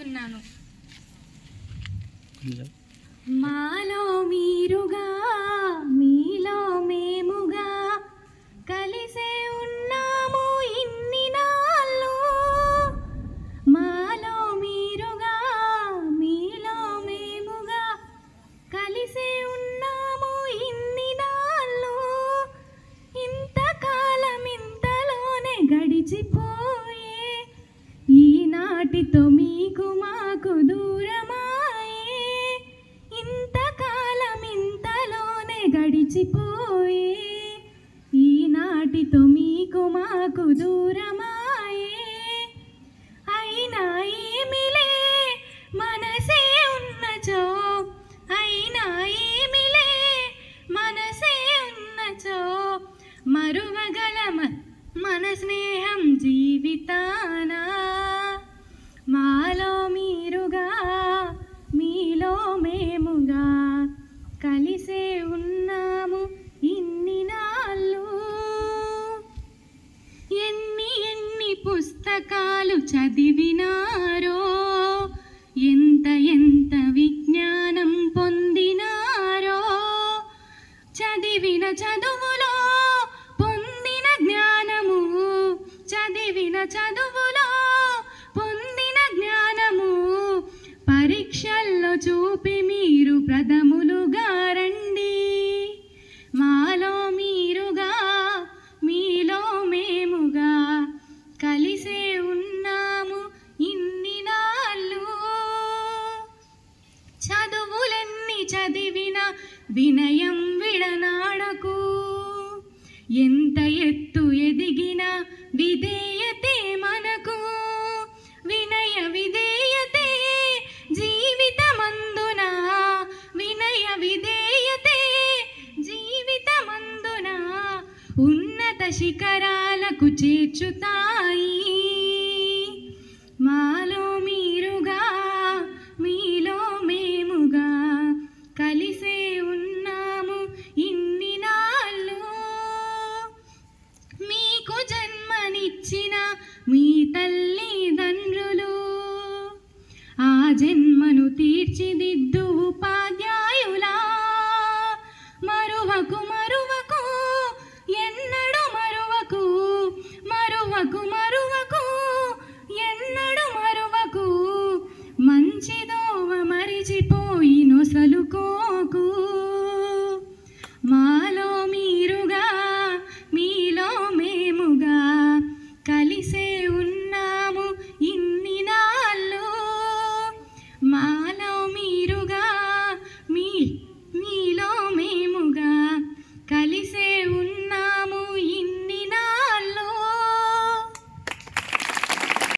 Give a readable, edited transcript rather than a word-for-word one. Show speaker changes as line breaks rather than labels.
పాడుతున్నాను.
మాలో మీరుగా మీలో మేముగా కలిసే ఉన్నాము ఇన్ని నాళ్ళు. మాలో మీరుగా మీలో మేముగా కలిసే ఉన్నాము ఇన్ని నాళ్ళు. ఇంతకాలం ఇంతలోనే గడిచిపోయే, ఈనాటితో మీకు మాకు దూరమాయే. ఇంతకాలం ఇంతలోనే గడిచిపోయే, ఈనాటితో మీకు మాకు దూరమాయే. అయినా ఏమిలే మనసే ఉన్నచో, అయినా ఏమిలే మనసే ఉన్నచో, మరువగలమ మన స్నేహం జీవితానా. మాలో మీరుగా మీలో మేముగా కలిసే ఉన్నాము ఇన్ని నాళ్ళు. ఎన్ని ఎన్ని పుస్తకాలు చదివినారో, ఎంత ఎంత విజ్ఞానం పొందినారో. చదివిన చదువులో పొందిన జ్ఞానము, చదివిన చదువులో పొందిన జ్ఞానము పరీక్షల్లో చూపి మీరు ప్రథములుగా రండి. మాలో మీరుగా మీలో మేముగా కలిసే ఉన్నాము ఇన్ని నాళ్ళు. చదువులెన్ని చదివిన వినయం విడనాడకు, ఎంత ఎత్తు ఎదిగిన విధేయతే మనకు. వినయ విధేయతే జీవితమందున, వినయ విధేయతే జీవితమందున ఉన్నత శిఖరాలకు చేర్చుతాయి. మాలో మీరుగా మీలో మేముగా కలిసే ఉన్నాము ఇన్ని నాళ్ళు. మీకు జన్మనిచ్చిన మీ తల్లిదండ్రులు, ఆ జన్మను తీర్చిదిద్దు ఉపాధ్యాయులా, మరువకు